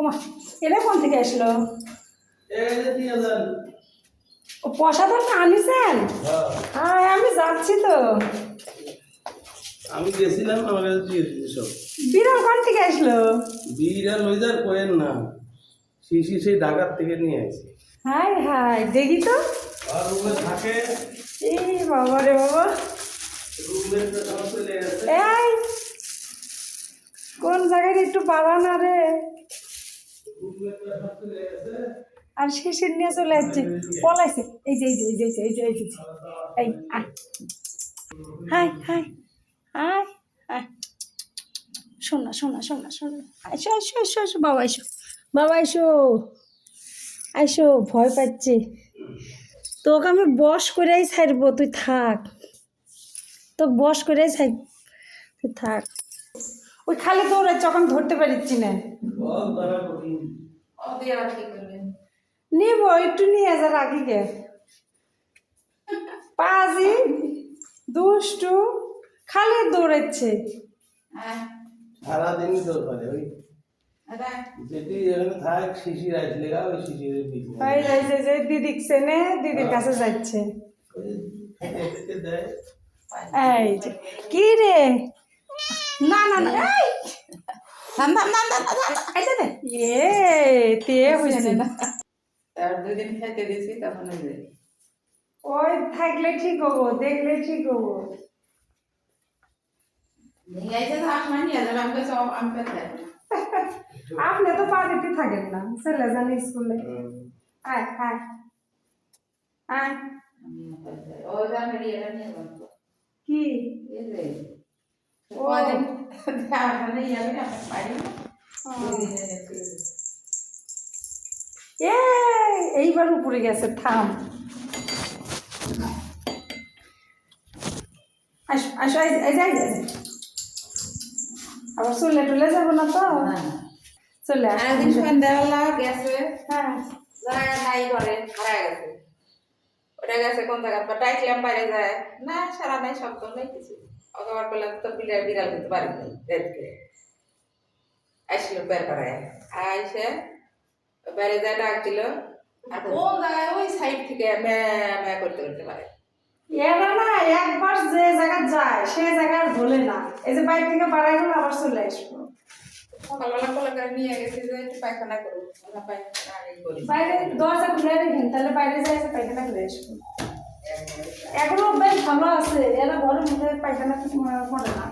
ওমা, এটা কোন থেকে আসলো? ও প্রসাদন আনিছেন? হ্যাঁ আমি যাচ্ছি তো। আমি গেছিলাম, আমার কাছে দিয়ে দিতে সব। বিড়াল কোন থেকে আসলো? বিড়াল লইজার কোয়েন না, শিশি সেই ঢাকার থেকে নিয়ে আসি। হাই হাই, দেখি তো। আর রুমে থাকে। এই বাবা রে বাবা, রুমের সব চলে গেছে। এই কোন জায়গায় একটু বাড়া না রে। রুমের সব চলে গেছে। আর শিশির নিয়ে চলে আসছে, পলাইছে। এই যে এই যে এই যে এই যে এই যে এই আয়। হাই হাই হাই হাই, শোনা শোনা শোনা শোনা, আইসো আইসো আইসো আইসো বাবা, আইসো বাবা, আইসো আইসো। ভয় পাচ্ছি তোকে, আমি বস করেই ছাড়বো, তুই থাক। তো বস করেই ছাড়, তুই থাক। ওই খালি দৌড়াচ্ছ, আমি ধরতে পারছি না। বল ধরা কঠিন। নিব একটু নিয়ে যার আগে গে পাজি দুষ্টু খালি দৌড়াচ্ছে। সারাদিনই তোর পারে ওই যেটি এখানে থাক, শিশির আসলে গা ওই শিশিরের পিছনে ওই যাইছে যে দিদির সেনে দিদির কাছে যাচ্ছে। ওই খেতে খেতে দেয়। এই যে কি রে, না না না, এই আইসা দে, এ তে হইছে না। তার 2 দিন খাইতে দিয়েছি তখন ওই থাকলে ঠিক হবো, দেখলে ঠিক হবো। নিয়ে আইসে তো আসমানি নিয়ে যাবে, আমি কাছে আমি কাছে আপনি তো বাড়িতে থাকেন না, ছেলে যান স্কুলে। আয় আয় আয়। ও জানে এটা নিয়ে যাবো কি এই যে ও ওদিন আসমানি যাবে না পারি এ এইবার উপরে গেছে, থাম। আসো আসো, এই যাই যাই, আবার চলে টলে যাবো না তো, চলে আস। আরেকদিন সন্ধ্যাবেলা গেছে, হ্যাঁ জায়গা নাই করে হারা গেছে, ওটা গেছে কোন জায়গা বা ডাইকলাম বাইরে যায় না, সারা নাই শব্দ নাই কিছু। অগবার করলাম তো বিড়াল বিড়াল কিন্তু বাড়ি নেই দেখতে আসলো বের করে আইসে বাইরে যায় ডাক দিল, আর কোন জায়গায় ওই সাইড থেকে ম্যা ম্যা করতে করতে পারে। এরা না একবার যে জায়গা যায় সে জায়গার ভোলে না, এই যে বাইরে থেকে বাড়াই গেলে আবার চলে আসবো। সকালবেলা কোলা করে নিয়ে গেছি যে একটু পায়খানা করবো, ওরা পায়খানা আগেই করি। বাইরে দরজা খুলে রেখেন, তাহলে বাইরে যাই পায়খানা করে আসবো। এখনো বেশ ভালো আছে, এরা ঘরের মধ্যে পায়খানা করে না।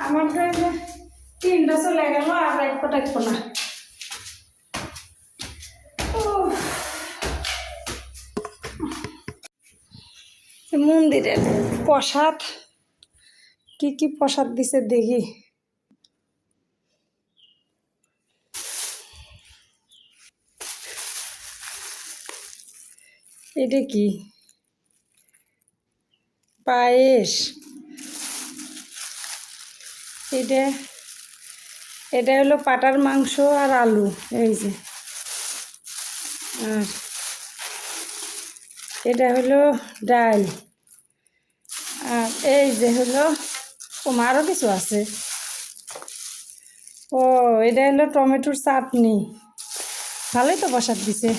আমার তো এই যে 3টা চলে গেল, আর এক টাকবো না। মন্দিরের প্রসাদ, কি কি প্রসাদ দিছে দেখি। এটা কি পায়েস? এটা এটা হলো পাটার মাংস আর আলু, এই যে। আর এটা হলো ডাল, আর এই যে হলো আরও কিছু আছে। ও এটা হলো টমেটোর চাটনি। ভালোই তো প্রসাদ দিছে।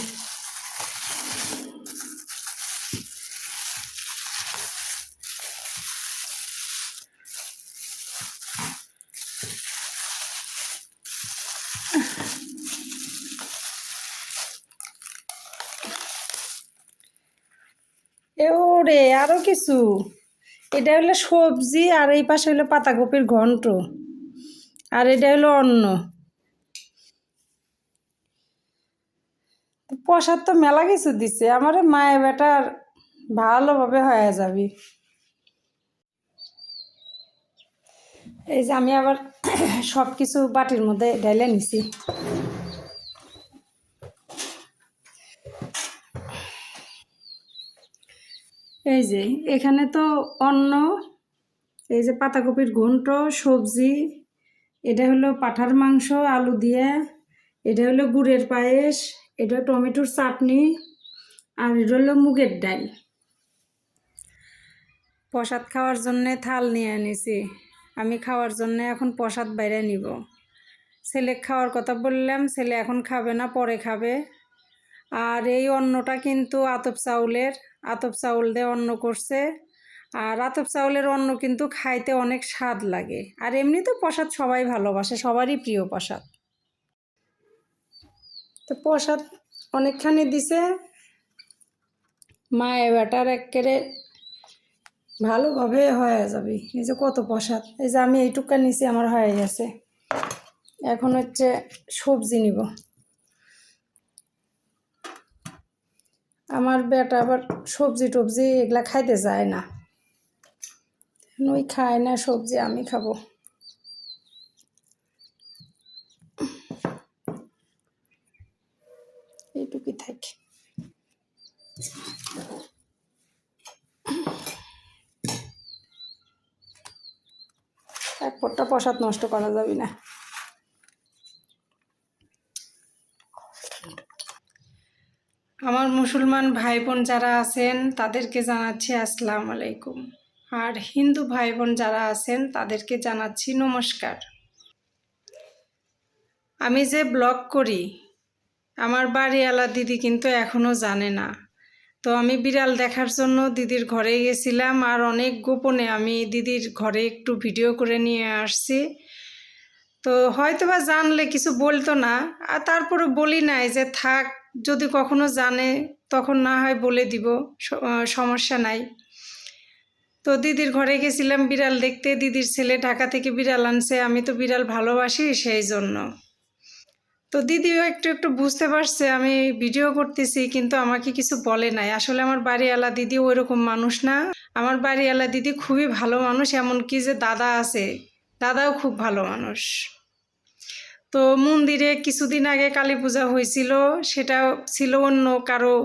ওরে আরো কিছু, এটা হলো সবজি, আর এই পাশে হলো পাতাকপির ঘন্ট, আর এটা হলো অন্ন। প্রসাদ তো মেলা কিছু দিছে, আমার মায়ের বেটার ভালোভাবে হয়ে যাবি। এই যে আমি আবার সব কিছু বাটির মধ্যে ঢেলে নিছি। এই যে এখানে তো অন্ন, এই যে পাতাকপির ঘন্ট, সবজি, এটা হলো পাঁঠার মাংস আলু দিয়ে, এটা হলো গুড়ের পায়েস, এটা টমেটোর চাটনি, আর এটা হলো মুগের ডাল। প্রসাদ খাওয়ার জন্যে থাল নিয়ে এনেছি, আমি খাওয়ার জন্যে এখন প্রসাদ বাইরে নিব। ছেলে খাওয়ার কথা বললাম, ছেলে এখন খাবে না, পরে খাবে। আর এই অন্নটা কিন্তু আতপ চাউল দিয়ে অন্ন করছে। আর আতপ চাউলের অন্ন কিন্তু খাইতে অনেক স্বাদ লাগে। আর এমনি তো প্রসাদ সবাই ভালোবাসে, সবারই প্রিয় প্রসাদ। তো প্রসাদ অনেকখানি দিছে, মায়ে বেটার একেবারে ভালোভাবে হয়ে যাবে। এই যে কত প্রসাদ, এই যে আমি এইটুকা নিচে আমার হয়ে গেছে। এখন হচ্ছে সবজি নিব। আমার বেটা আবার সবজি টবজি এগুলা খাইতে যায় না, ওই খায় না সবজি, আমি খাবো। এইটুকুই থাকে। এক পট্টা প্রসাদ নষ্ট করা যাবে না। আমার মুসলমান ভাই বোন যারা আছেন তাদেরকে জানাচ্ছি আসসালামু আলাইকুম। আর হিন্দু ভাই বোন যারা আছেন তাদেরকে জানাচ্ছি নমস্কার। আমি যে ব্লগ করি আমার বাড়িওয়ালা দিদি কিন্তু এখনও জানে না। তো আমি বিড়াল দেখার জন্য দিদির ঘরে গেছিলাম, আর অনেক গোপনে আমি দিদির ঘরে একটু ভিডিও করে নিয়ে আসছি। তো হয়তো বা জানলে কিছু বলতো না, আর তারপরে বলি নাই যে থাক, যদি কখনো জানে তখন না হয় বলে দিব, সমস্যা নাই। তো দিদির ঘরে গেছিলাম বিড়াল দেখতে, দিদির ছেলে ঢাকা থেকে বিড়াল আনছে, আমি তো বিড়াল ভালোবাসি সেই জন্য। তো দিদিও একটু একটু বুঝতে পারছে আমি ভিডিও করতেছি, কিন্তু আমাকে কিছু বলে নাই। আসলে আমার বাড়িওয়ালা দিদি ওইরকম মানুষ না, আমার বাড়িওয়ালা দিদি খুবই ভালো মানুষ, এমনকি যে দাদা আছে দাদাও খুব ভালো মানুষ। তো মন্দিরে কিছুদিন আগে কালী পূজা হয়েছিল, সেটা ছিল অন্য কারো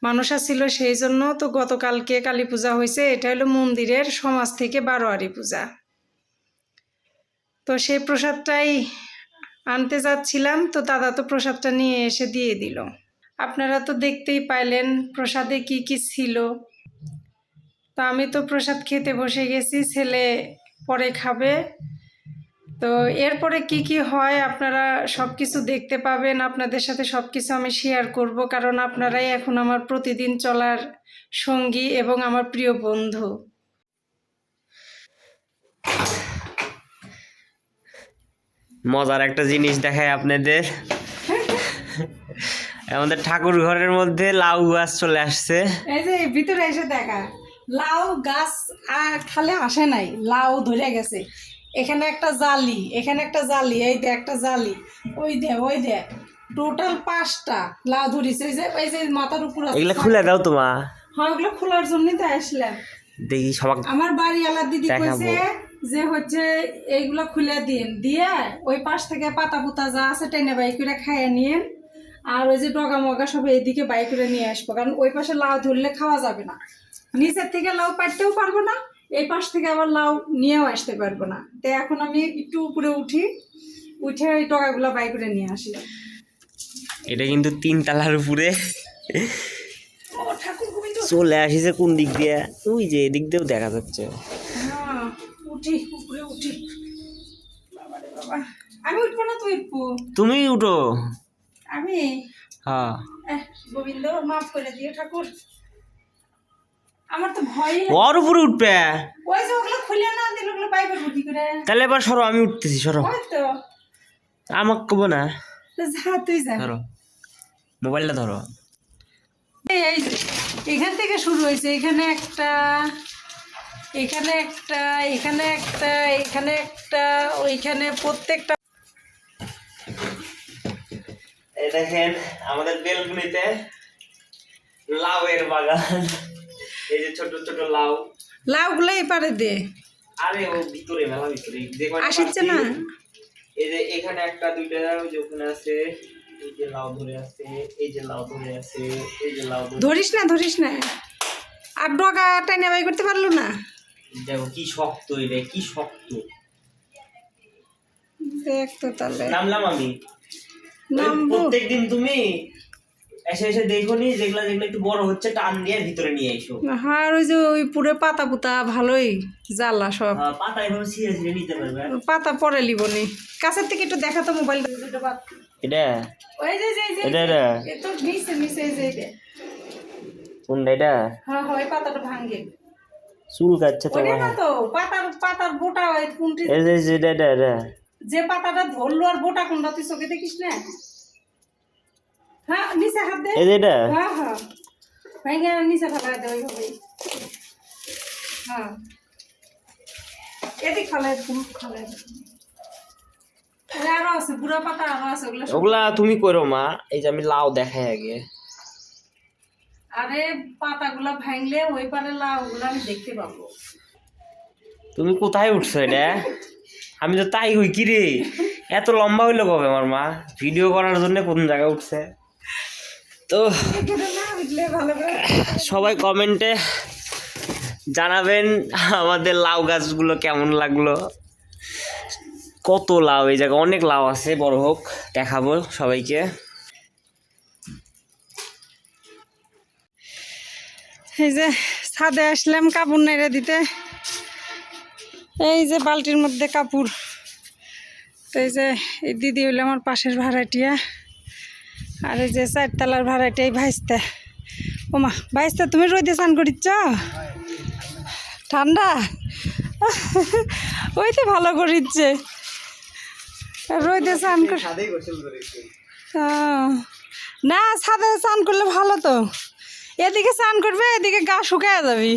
মানুষা ছিল সেই জন্য। তো গতকালকে কালী পূজা হয়েছে, এটা হলো মন্দিরের সমাজ থেকে বারোয়ারি পূজা। তো সেই প্রসাদটাই আনতে যাচ্ছিলাম, তো দাদা তো প্রসাদটা নিয়ে এসে দিয়ে দিল। আপনারা তো দেখতেই পাইলেন প্রসাদে কি কি ছিল। তো আমি তো প্রসাদ খেতে বসে গেছি, ছেলে পরে খাবে। তো এরপরে কি কি হয় আপনারা সব কিছু দেখতে পাবেন, আপনাদের সাথে সব কিছু আমি শেয়ার করব, কারণ আপনারাই এখন আমার প্রতিদিন চলার সঙ্গী এবং আমার প্রিয় বন্ধু। মজার একটা জিনিস দেখায় আপনাদের, আমাদের ঠাকুর ঘরের মধ্যে লাউ গাছ চলে আসছে। এই যে ভিতরে এসে দেখা, লাউ গাছ খালে আসে নাই, লাউ ধরে গেছে। এখানে একটা জালি, এখানে একটা জালি, এই দে একটা জালি, ওই দে টোটাল 5টা লাউ ধরিছে। এই যে মাথার উপর এগুলা খুলে দাও তোমা। হ্যাঁ, ওগুলো খোলার জন্যই তো আসলাম। দেখি সবাক আমার বাড়িওয়ালা দিদি দেখাবো। কইছে যে হচ্ছে এইগুলো খুলে দিন, দিয়ে ওই পাশ থেকে পাতা পুতা যা আছে টেনে বাই করে খাইয়ে নিয়েন, আর ওই যে ডগা মগা সব এইদিকে বাই করে নিয়ে আসবো, কারণ ওই পাশে লাউ ধরলে খাওয়া যাবে না, নিচের থেকে লাউ পাড়তেও পারবো না, এই পাশ থেকে আবার লাউ নিয়েও আসতে পারবো না। তো এখন আমি একটু উপরে উঠে ওই ডগাগুলো বাই করে নিয়ে আসলাম। এটা কিন্তু 3 তলার উপরে চলে আসিছে। কোন দিক দিয়ে? ওই যে এদিক দিয়েও দেখা যাচ্ছে। হ্যাঁ, উঠি উপরে উঠি। বাবারে বাবা, আমি উঠবো না, তুই উঠবো? তুমি উঠো। আমি হ্যাঁ, গোবিন্দ মাফ করে দিও ঠাকুর, আমার তো ভয়। ওর উপরে উঠবে। ওই যে ওগুলো খুলে না দিল, ওগুলো বাই করবো কি করে? তাহলে এবার সরো, আমি উঠতেছি, সরো। ওই তো, আমাকে কব না। যা তুই যা। ধরো মোবাইলটা, ধরো। এই যে এখান থেকে শুরু হয়েছে, এখানে একটা, এখানে একটা, এখানে একটা, এখানে একটা, ওইখানে প্রত্যেকটা। এই দেখেন আমাদের বেলকুনিতে লাউয়ের বাগান। এই যে ছোট ছোট লাউ, লাউগুলো এপারে দে। আরে ও ভিতরে, মেলা ভিতরে যে কয়টা আসছে না। এই যে এখানে একটা দুইটা, ওই যে ওখানে আছে, এই যে লাউ ধরে আছে, এই যে লাউ ধরে আছে, এই যে লাউ ধরে। ধরিস না, আর ডগা টাইনে বাই করতে পারলো না। দেখো কি শক্ত, এটা কি শক্ত। দেখ তো তাহলে নামলাম আমি। নামবো। প্রত্যেকদিন তুমি এসে এসে দেখো নি যেগুলা যেগুলো একটু বড় হচ্ছে টান দিয়ে ভিতরে নিয়ে এসো। আর ওই যে ওই পুরো পাতা পুতা ভালোই জ্বালা সব। পাতা এভাবে ছিঁড়ে ছিঁড়ে নিতে পারবে। পাতা পরে লিবনি, কাছের থেকে একটু দেখাতো মোবাইল। এটা ওই যে এটা এটা এ তো নিচে নিচে এই যে এটা। কোনটা এটা? হ্যাঁ ওই পাতাটা ভাঙে। চুল কাটছে তো ওইটা না তো পাতার বোটা ওই কোনটি এই যে এটা এটা যে পাতাটা ধরলো আর বোটা কোনটা তুই চোখে দেখিস না? হ্যাঁ নিচে হাত দে। এই যে এটা হ্যাঁ হ্যাঁ ভাঙে নিচে ফেলা দে ওইভাবে। হ্যাঁ এদিক ফেলা খালাই আরো আছে বুড়া পাতা আরো আছে ওগুলো ওগুলা তুমি করো মা। এই যে আমি লাউ দেখাই আগে। আরে পাতাগুলা ভাঙলে ওই পারে লাউ ওগুলো আমি দেখতে পাবো। তুমি কোথায় উঠছো এটা? আমি তো তাই হই কি রে, এত লম্বা হইলো কবে আমার মা? ভিডিও করার জন্য কোন জায়গায় উঠছে। তো সবাই কমেন্টে জানাবেন আমাদের লাউ গাছগুলো কেমন লাগলো। কত লাউ, এই জায়গায় অনেক লাউ আছে, বড় হোক দেখাবো সবাইকে। এই যে ছাদে আসলাম কাপড় নেড়ে দিতে। এই যে বালতির মধ্যে কাপড়। তো এই যে এই দিদি হইলো আমার পাশের ভাড়াটিয়া, আর এই যে 4 তলার ভাড়াটিয়া এই ভাইস্তা। ওমা ভাইস্তা তুমি রোদে স্নান করিচ্ছ? ঠান্ডা? ওই তো ভালো করিচ্ছে রোদে স্নান করে। না ছাদে স্নান করলে ভালো তো, এদিকে স্নান করবে এদিকে গা শুকায় যাবি।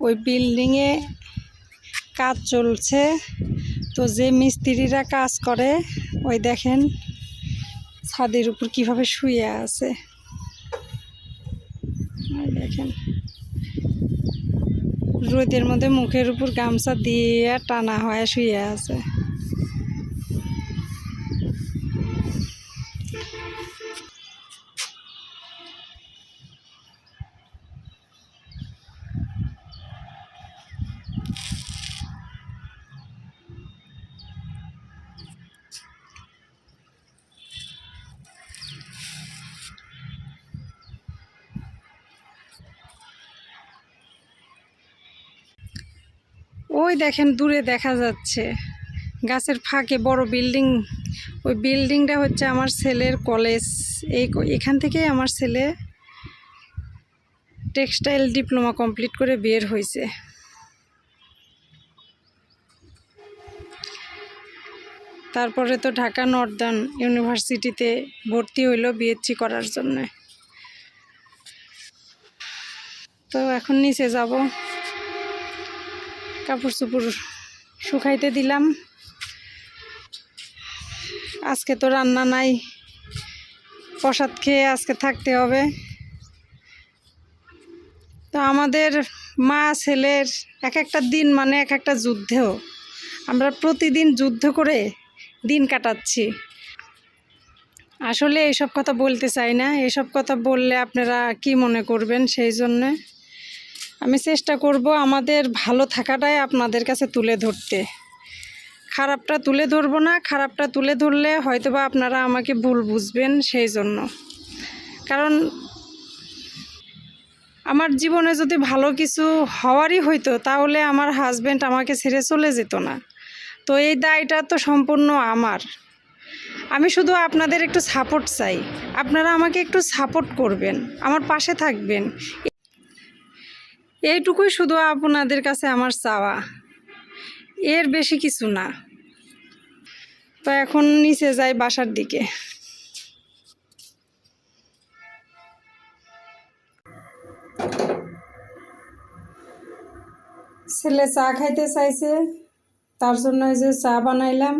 ওই বিল্ডিংয়ে কাজ চলছে, তো যে মিস্ত্রিরা কাজ করে ওই দেখেন ছাদের উপর কিভাবে শুয়ে আছে। ওই দেখেন রোদের মধ্যে মুখের উপর গামছা দিয়ে টানা হয়ে শুয়ে আছে। ওই দেখেন দূরে দেখা যাচ্ছে গাছের ফাঁকে বড় বিল্ডিং। ওই বিল্ডিংটা হচ্ছে আমার ছেলের কলেজ। এখান থেকেই আমার ছেলে টেক্সটাইল ডিপ্লোমা কমপ্লিট করে বের হয়েছে। তারপরে তো ঢাকা নর্দার্ন ইউনিভার্সিটিতে ভর্তি হইলো বিএসসি করার জন্য। তো এখন নিচে যাব, কাপড় চোপড় শুকাইতে দিলাম। আজকে তো রান্না নাই, প্রসাদ খেয়ে আজকে থাকতে হবে। তো আমাদের মা ছেলের এক একটা দিন মানে এক একটা যুদ্ধেও, আমরা প্রতিদিন যুদ্ধ করে দিন কাটাচ্ছি। আসলে এইসব কথা বলতে চাই না, এইসব কথা বললে আপনারা কি মনে করবেন, সেই জন্যে আমি চেষ্টা করব আমাদের ভালো থাকাটাই আপনাদের কাছে তুলে ধরতে। খারাপটা তুলে ধরবো না, খারাপটা তুলে ধরলে হয়তোবা আপনারা আমাকে ভুল বুঝবেন, সেই জন্য। কারণ আমার জীবনে যদি ভালো কিছু হওয়ারই হইতো তাহলে আমার হাজব্যান্ড আমাকে ছেড়ে চলে যেত না। তো এই দায়টা তো সম্পূর্ণ আমার। আমি শুধু আপনাদের একটু সাপোর্ট চাই, আপনারা আমাকে একটু সাপোর্ট করবেন, আমার পাশে থাকবেন, এইটুকুই শুধু আপনাদের কাছে আমার চাওয়া, এর বেশি কিছু না। তো এখন নিচে যাই বাসার দিকে। ছেলে চা খাইতে চাইছে, তার জন্য এই যে চা বানাইলাম।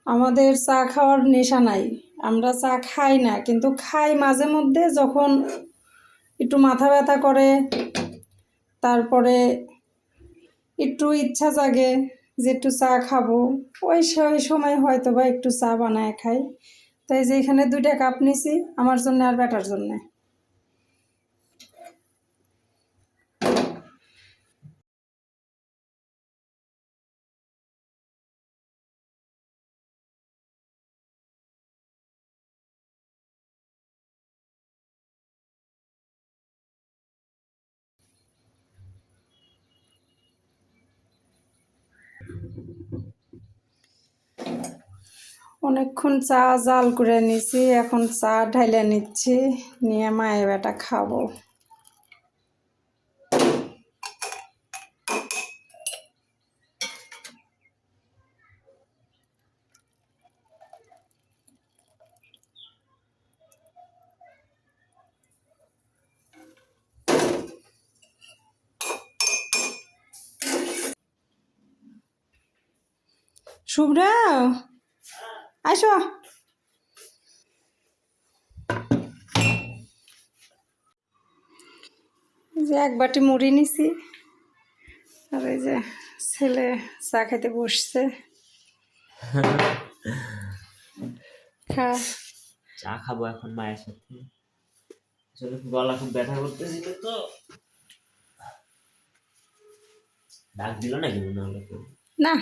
আমাদের চা খাওয়ার নেশা নাই, আমরা চা খাই না, কিন্তু খাই মাঝে মধ্যে, যখন একটু মাথা ব্যথা করে, তারপরে একটু ইচ্ছা জাগে যে একটু চা খাবো, ওই সময় হয়তো বা একটু চা বানায় খাই। তাই যে এখানে 2টা কাপ নিছি, আমার জন্য আর বেটার জন্যে। অনেকক্ষণ চা জাল করে নিছি, এখন চা ঢাইলে নিচ্ছি, নিয়ে মায়ে বেটা খাবো। শুভ্রা, আসো। যে 1 বাটি মুড়ি নিছি, আর এই যে ছেলে চা খেতে বসছে। খা। চা খাবো এখন মায়ের সাথে। আসলে গলা খুব ব্যথা করতেছিল তো। ডাক দিল নাকি মনে হলো কেউ? না,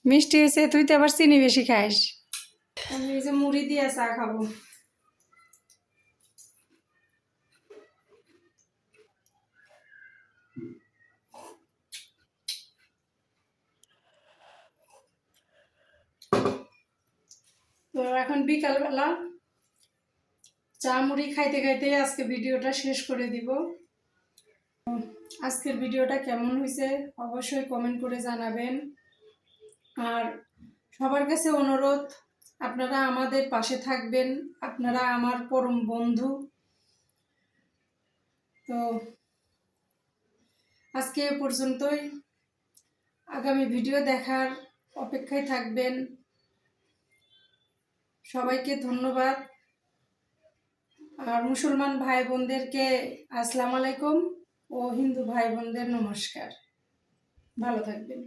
মিষ্টি হয়েছে, তুই তো আবার চিনি বেশি খাস। আমি এই যে মুড়ি দিয়ে চা খাবো। তো এখন বিকালবেলা চা মুড়ি খাইতে খাইতে আজকে ভিডিওটা শেষ করে দিব। আজকের ভিডিওটা কেমন হয়েছে অবশ্যই কমেন্ট করে জানাবেন। আর সবার কাছে অনুরোধ, আপনারা আমাদের পাশে থাকবেন, আপনারা আমার পরম বন্ধু। তো আজকে এ পর্যন্তই, আগামী ভিডিও দেখার অপেক্ষায় থাকবেন। সবাইকে ধন্যবাদ। আর মুসলমান ভাই বোনদেরকে আসসালামু আলাইকুম, ও হিন্দু ভাই বোনদের নমস্কার। ভালো থাকবেন।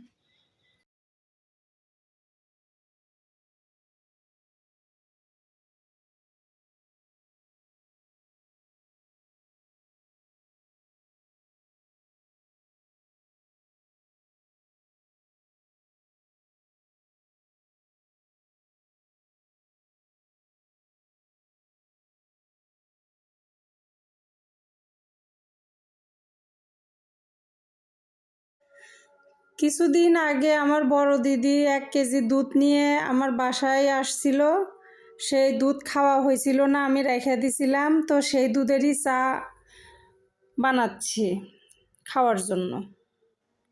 কিছুদিন আগে আমার বড় দিদি 1 কেজি দুধ নিয়ে আমার বাসায় আসছিল। সেই দুধ খাওয়া হয়েছিল না, আমি রেখে দিছিলাম, তো সেই দুধেরই চা বানাচ্ছি খাওয়ার জন্য।